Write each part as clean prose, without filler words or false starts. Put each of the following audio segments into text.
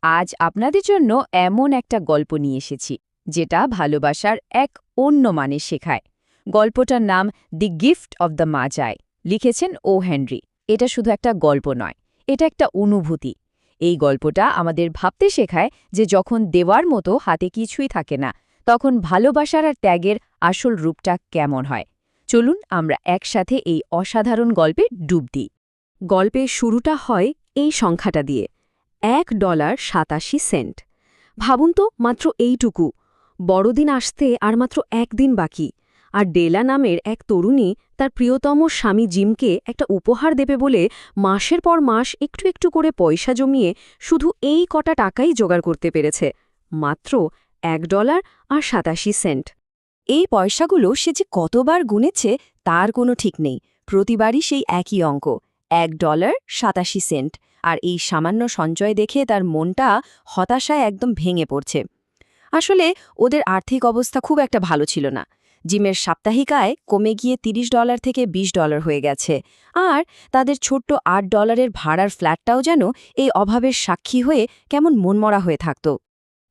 আজ আপনাদের জন্য এমন একটা গল্প নিয়ে এসেছি যেটা ভালোবাসার এক অন্য মানে শেখায়। গল্পটার নাম দি গিফট অব দ্য মাজায়, লিখেছেন ও হেনরি। এটা শুধু একটা গল্প নয়, এটা একটা অনুভূতি। এই গল্পটা আমাদের ভাবতে শেখায় যে যখন দেওয়ার মতো হাতে কিছুই থাকে না, তখন ভালোবাসার আর ত্যাগের আসল রূপটা কেমন হয়। চলুন আমরা একসাথে এই অসাধারণ গল্পে ডুব দিই। গল্পের শুরুটা হয় এই সংখ্যাটা দিয়ে, $1.87। ভাবুন তো, মাত্র এইটুকু। বড়দিন আসতে আর মাত্র একদিন বাকি, আর ডেলা নামের এক তরুণী তার প্রিয়তম স্বামী জিমকে একটা উপহার দেবে বলে মাসের পর মাস একটু একটু করে পয়সা জমিয়ে শুধু এই কটা টাকাই জোগাড় করতে পেরেছে। মাত্র $1.87। এই পয়সাগুলো সে যে কতবার গুনেছে তার কোনো ঠিক নেই। প্রতিবারই সেই একই অঙ্ক, $1.87। আর এই সামান্য সঞ্চয় দেখে তার মনটা হতাশায় একদম ভেঙে পড়ছে। আসলে ওদের আর্থিক অবস্থা খুব একটা ভালো ছিল না। জিমের সাপ্তাহিক আয় কমে গিয়ে $30 থেকে $20 হয়ে গেছে, আর তাদের ছোট্ট $8 ভাড়ার ফ্ল্যাটটাও যেন এই অভাবের সাক্ষী হয়ে কেমন মনমরা হয়ে থাকত।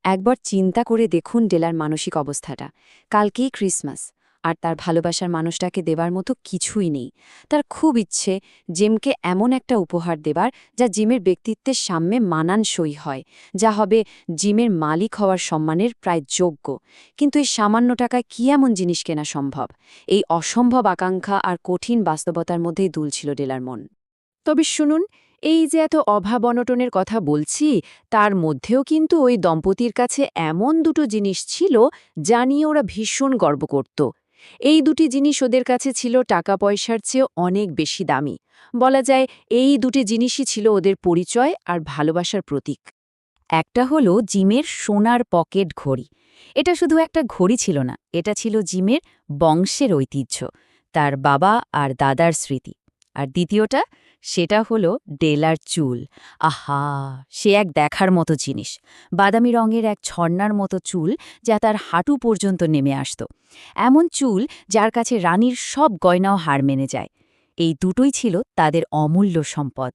একবার চিন্তা করে দেখুন ডেলার মানসিক অবস্থাটা। কালকেই ক্রিসমাস, আর তার ভালোবাসার মানুষটাকে দেবার মতো কিছুই নেই। তার খুব ইচ্ছে জিমকে এমন একটা উপহার দেবার যা জিমের ব্যক্তিত্বের সামনে মানানসই হয়, যা হবে জিমের মালিক হওয়ার সম্মানের প্রায় যোগ্য। কিন্তু এই সামান্য টাকায় কি এমন জিনিস কেনা সম্ভব? এই অসম্ভব আকাঙ্ক্ষা আর কঠিন বাস্তবতার মধ্যেই দুলছিল ডেলার মন। তবে শুনুন, এই যে এত অভাব অনটনের কথা বলছি, তার মধ্যেও কিন্তু ওই দম্পতির কাছে এমন দুটো জিনিস ছিল যা নিয়ে ওরা ভীষণ গর্ব করত। এই দুটি জিনিস ওদের কাছে ছিল টাকা পয়সার চেয়ে অনেক বেশি দামি। বলা যায় এই দুটি জিনিসই ছিল ওদের পরিচয় আর ভালোবাসার প্রতীক। একটা হলো জিমের সোনার পকেট ঘড়ি। এটা শুধু একটা ঘড়ি ছিল না, এটা ছিল জিমের বংশের ঐতিহ্য, তার বাবা আর দাদার স্মৃতি। আর দ্বিতীয়টা, সেটা হলো ডেলার চুল। আহা, সে এক দেখার মতো জিনিস। বাদামি রঙের এক ঝর্ণার মতো চুল, যা তার হাঁটু পর্যন্ত নেমে আসত। এমন চুল যার কাছে রানীর সব গয়নাও হার মেনে যায়। এই দুটোই ছিল তাদের অমূল্য সম্পদ।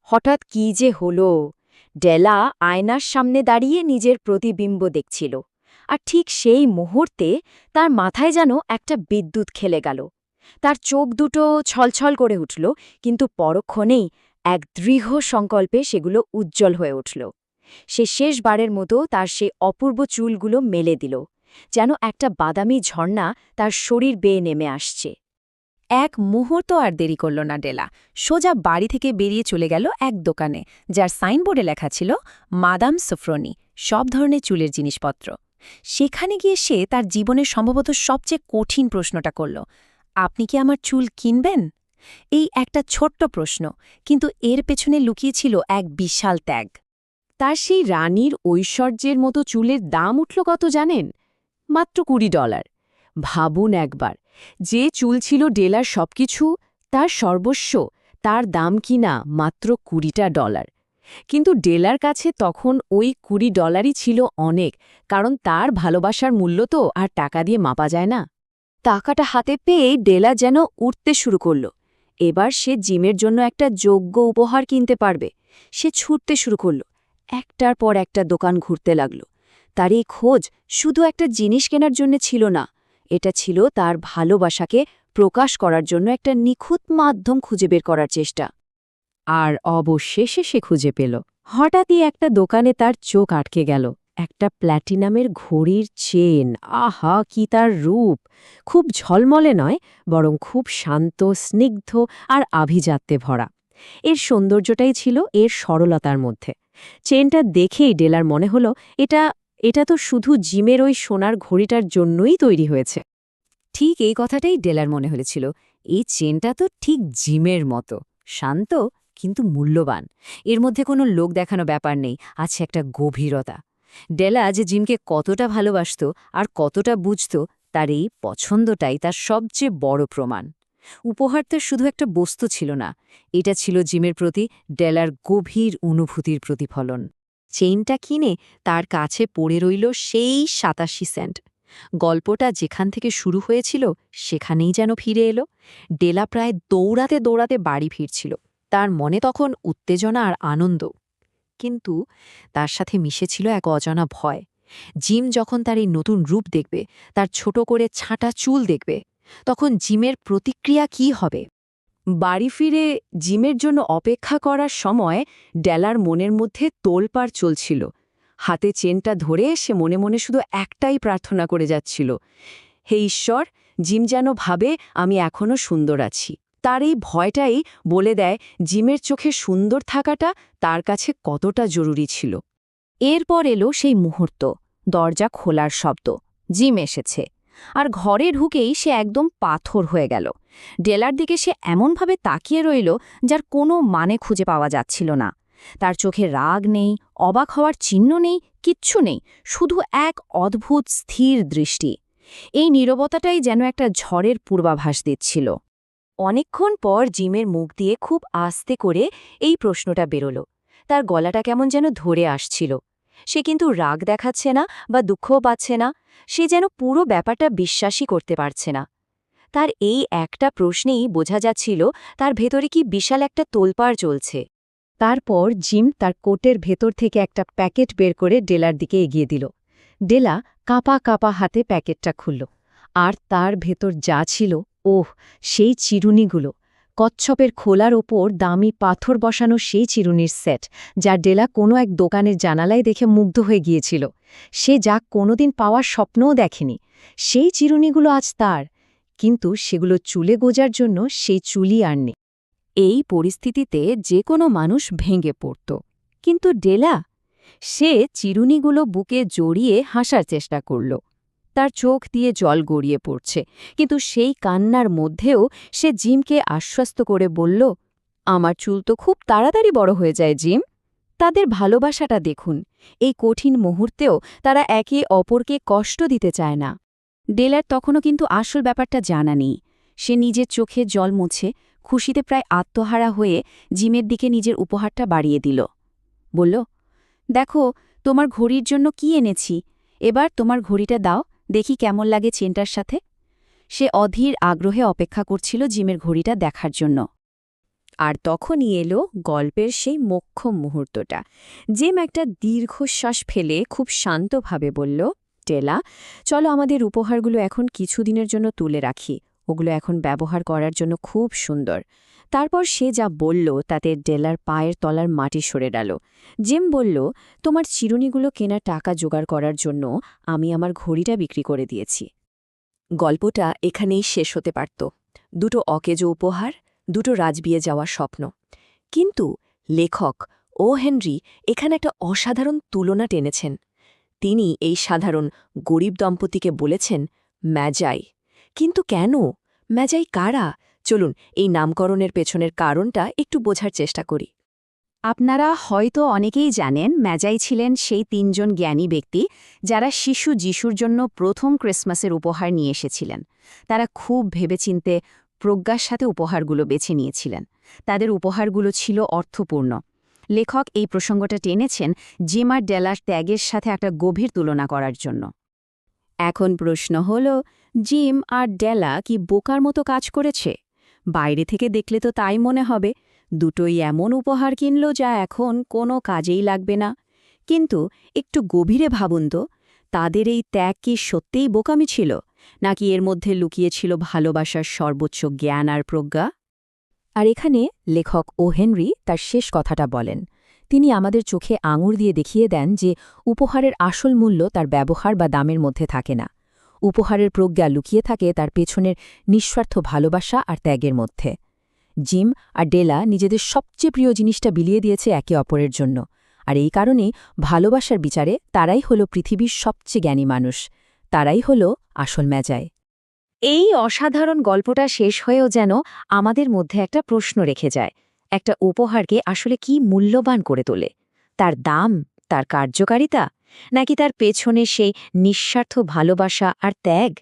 হঠাৎ কি যে হলো! ডেলা আয়নার সামনে দাঁড়িয়ে নিজের প্রতিবিম্ব দেখছিল, আর ঠিক সেই মুহূর্তে তার মাথায় যেন একটা বিদ্যুৎ খেলে গেল। তার চোখ দুটো ছলছল করে উঠল, কিন্তু পরক্ষণেই এক দৃঢ় সংকল্পে সেগুলো উজ্জ্বল হয়ে উঠল। সে শেষবারের মতো তার সেই অপূর্ব চুলগুলো মেলে দিল, যেন একটা বাদামি ঝর্ণা তার শরীর বেয়ে নেমে আসছে। এক মুহূর্ত আর দেরি করল না ডেলা। সোজা বাড়ি থেকে বেরিয়ে চলে গেল এক দোকানে, যার সাইনবোর্ডে লেখা ছিল মাদাম সোফ্রনি, সব ধরনের চুলের জিনিসপত্র। সেখানে গিয়ে সে তার জীবনের সম্ভবত সবচেয়ে কঠিন প্রশ্নটা করল, আপনি কি আমার চুল কিনবেন? এই একটা ছোট্ট প্রশ্ন, কিন্তু এর পেছনে লুকিয়েছিল এক বিশাল ত্যাগ। তার সেই রানীর ঐশ্বর্যের মতো চুলের দাম উঠল কত জানেন? মাত্র $20। ভাবুন একবার, যে চুল ছিল ডেলার সবকিছু, তার সর্বস্ব, তার দাম কিনা মাত্র $20। কিন্তু ডেলার কাছে তখন ওই $20ই ছিল অনেক, কারণ তার ভালোবাসার মূল্য তো আর টাকা দিয়ে মাপা যায় না। টাকাটা হাতে পেয়ে ডেলা যেন উঠতে শুরু করল। এবার সে জিমের জন্য একটা যোগ্য উপহার কিনতে পারবে। সে ছুটতে শুরু করল, একটার পর একটা দোকান ঘুরতে লাগল। তার এই খোঁজ শুধু একটা জিনিস কেনার জন্য ছিল না, এটা ছিল তার ভালোবাসাকে প্রকাশ করার জন্য একটা নিখুঁত মাধ্যম খুঁজে বের করার চেষ্টা। আর অবশেষে সে খুঁজে পেল। হঠাৎই একটা দোকানে তার চোখ আটকে গেল। একটা প্ল্যাটিনামের ঘড়ির চেন। আহা, কি তার রূপ! খুব ঝলমলে নয়, বরং খুব শান্ত, স্নিগ্ধ আর আভিজাত্যে ভরা। এর সৌন্দর্যটাই ছিল এর সরলতার মধ্যে। চেনটা দেখেই ডেলার মনে হলো, এটা এটা তো শুধু জিমের ওই সোনার ঘড়িটার জন্যই তৈরি হয়েছে। ঠিক এই কথাটাই ডেলার মনে হয়েছিল। এই চেনটা তো ঠিক জিমের মতো, শান্ত কিন্তু মূল্যবান। এর মধ্যে কোনো লোক দেখানো ব্যাপার নেই, আছে একটা গভীরতা। ডেলা যে জিমকে কতটা ভালোবাসত আর কতটা বুঝত, তার এই পছন্দটাই তার সবচেয়ে বড় প্রমাণ। উপহারটা শুধু একটা বস্তু ছিল না, এটা ছিল জিমের প্রতি ডেলার গভীর অনুভূতির প্রতিফলন। চেইনটা কিনে তার কাছে পড়ে রইল সেই 87 সেন্ট। গল্পটা যেখান থেকে শুরু হয়েছিল সেখানেই যেন ফিরে এলো। ডেলা প্রায় দৌড়াতে দৌড়াতে বাড়ি ফিরছিল। তার মনে তখন উত্তেজনা আর আনন্দ। কিন্তু তার সাথে মিশেছিল এক অজানা ভয়। জিম যখন তার এই নতুন রূপ দেখবে, তার ছোট করে ছাঁটা চুল দেখবে, তখন জিমের প্রতিক্রিয়া কি হবে? বাড়ি ফিরে জিমের জন্য অপেক্ষা করার সময় ডেলার মনের মধ্যে তোলপাড় চলছিল। হাতে চেনটা ধরে সে মনে মনে শুধু একটাই প্রার্থনা করে যাচ্ছিল, হে ঈশ্বর, জিম যেন ভাবে আমি এখনও সুন্দর আছি। তার এই ভয়টাই বলে দেয় জিমের চোখে সুন্দর থাকাটা তার কাছে কতটা জরুরি ছিল। এরপর এলো সেই মুহূর্ত, দরজা খোলার শব্দ। জিম এসেছে, আর ঘরে ঢুকেই সে একদম পাথর হয়ে গেল। ডেলার দিকে সে এমনভাবে তাকিয়ে রইল যার কোনো মানে খুঁজে পাওয়া যাচ্ছিল না। তার চোখে রাগ নেই, অবাক হওয়ার চিহ্ন নেই, কিচ্ছু নেই, শুধু এক অদ্ভুত স্থির দৃষ্টি। এই নীরবতাটাই যেন একটা ঝড়ের পূর্বাভাস দিচ্ছিল। অনেকক্ষণ পর জিমের মুখ দিয়ে খুব আস্তে করে এই প্রশ্নটা বেরোল। তার গলাটা কেমন যেন ধরে আসছিল। সে কিন্তু রাগ দেখাচ্ছে না বা দুঃখও পাচ্ছে না, সে যেন পুরো ব্যাপারটা বিশ্বাসই করতে পারছে না। তার এই একটা প্রশ্নেই বোঝা যাচ্ছিল তার ভেতরে কি বিশাল একটা তোলপাড় চলছে। তারপর জিম তার কোটের ভেতর থেকে একটা প্যাকেট বের করে ডেলার দিকে এগিয়ে দিল। ডেলা কাঁপা কাঁপা হাতে প্যাকেটটা খুলল, আর তার ভেতর যা ছিল, ওহ, সেই চিরুনিগুলো! কচ্ছপের খোলার ওপর দামি পাথর বসানো সেই চিরুনির সেট, যা ডেলা কোনো এক দোকানের জানালায় দেখে মুগ্ধ হয়ে গিয়েছিল। সে যা কোনোদিন পাওয়ার স্বপ্নও দেখেনি। সেই চিরুনিগুলো আজ তার, কিন্তু সেগুলো চুলে গোজার জন্য সেই চুলই আর নেই। এই পরিস্থিতিতে যে কোনো মানুষ ভেঙে পড়ত, কিন্তু ডেলা, সে চিরুনিগুলো বুকে জড়িয়ে হাসার চেষ্টা করল। তার চোখ দিয়ে জল গড়িয়ে পড়ছে, কিন্তু সেই কান্নার মধ্যেও সে জিমকে আশ্বস্ত করে বলল, আমার চুল তো খুব তাড়াতাড়ি বড় হয়ে যায় জিম। তাদের ভালোবাসাটা দেখুন, এই কঠিন মুহূর্তেও তারা একে অপরকে কষ্ট দিতে চায় না। ডেলার তখনও কিন্তু আসল ব্যাপারটা জানা নেই। সে নিজের চোখে জল মুছে খুশিতে প্রায় আত্মহারা হয়ে জিমের দিকে নিজের উপহারটা বাড়িয়ে দিল। বলল, দেখো, তোমার ঘড়ির জন্য কি এনেছি, এবার তোমার ঘড়িটা দাও, দেখি কেমন লাগে চেনটার সাথে। সে অধীর আগ্রহে অপেক্ষা করছিল জিমের ঘড়িটা দেখার জন্য। আর তখনই এলো গল্পের সেই মোক্ষম মুহূর্তটা। জিম একটা দীর্ঘশ্বাস ফেলে খুব শান্তভাবে বলল, ডেলা, চলো আমাদের উপহারগুলো এখন কিছুদিনের জন্য তুলে রাখি, ওগুলো এখন ব্যবহার করার জন্য খুব সুন্দর। তারপর সে যা বলল তাতে ডেলার পায়ের তলার মাটি সরে গেল। জিম বলল, তোমার চিরুনিগুলো কেনার টাকা জোগাড় করার জন্য আমি আমার ঘড়িটা বিক্রি করে দিয়েছি। গল্পটা এখানেই শেষ হতে পারত, দুটো অকেজো উপহার, দুটো রাজবিয়ে যাওয়ার স্বপ্ন। কিন্তু লেখক ও হেনরি এখানে একটা অসাধারণ তুলনা টেনেছেন। তিনি এই সাধারণ গরিব দম্পতিকে বলেছেন ম্যাজাই। কিন্তু কেন? ম্যাজাই কারা? চলুন এই নামকরণের পেছনের কারণটা একটু বোঝার চেষ্টা করি। আপনারা হয়তো অনেকেই জানেন ম্যাজাই ছিলেন সেই ৩ জন জ্ঞানী ব্যক্তি যারা শিশু যিশুর জন্য প্রথম ক্রিসমাসের উপহার নিয়ে এসেছিলেন। তারা খুব ভেবেচিন্তে প্রজ্ঞার সাথে উপহারগুলো বেছে নিয়েছিলেন। তাদের উপহারগুলো ছিল অর্থপূর্ণ। লেখক এই প্রসঙ্গটা টেনেছেন জিম আর ডেলার ত্যাগের সাথে একটা গভীর তুলনা করার জন্য। এখন প্রশ্ন হল, জিম আর ডেলা কি বোকার মতো কাজ করেছে? বাইরে থেকে দেখলে তো তাই মনে হবে, দুটোই এমন উপহার কিনল যা এখন কোনো কাজেই লাগবে না। কিন্তু একটু গভীরে ভাবুন তো, তাদের এই ত্যাগ কি সত্যিই বোকামি ছিল, নাকি এর মধ্যে লুকিয়েছিল ভালোবাসার সর্বোচ্চ জ্ঞান আর প্রজ্ঞা? আর এখানে লেখক ও হেনরি তার শেষ কথাটা বলেন। তিনি আমাদের চোখে আঙুর দিয়ে দেখিয়ে দেন যে উপহারের আসল মূল্য তার ব্যবহার বা দামের মধ্যে থাকে না। উপহারের প্রজ্ঞা লুকিয়ে থাকে তার পেছনের নিঃস্বার্থ ভালোবাসা আর ত্যাগের মধ্যে। জিম আর ডেলা নিজেদের সবচেয়ে প্রিয় জিনিসটা বিলিয়ে দিয়েছে একে অপরের জন্য, আর এই কারণেই ভালোবাসার বিচারে তারাই হল পৃথিবীর সবচেয়ে জ্ঞানী মানুষ, তারাই হল আসল ম্যাজাই। এই অসাধারণ গল্পটা শেষ হয়েও যেন আমাদের মধ্যে একটা প্রশ্ন রেখে যায়, একটা উপহারকে আসলে কি মূল্যবান করে তোলে? তার দাম, তার কার্যকারিতা, নাকি তার পেছনে সেই নিঃস্বার্থ ভালোবাসা আর ত্যাগ?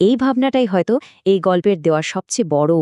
এই ভাবনাটাই হয়তো এই গল্পের দেওয়া সবচেয়ে বড়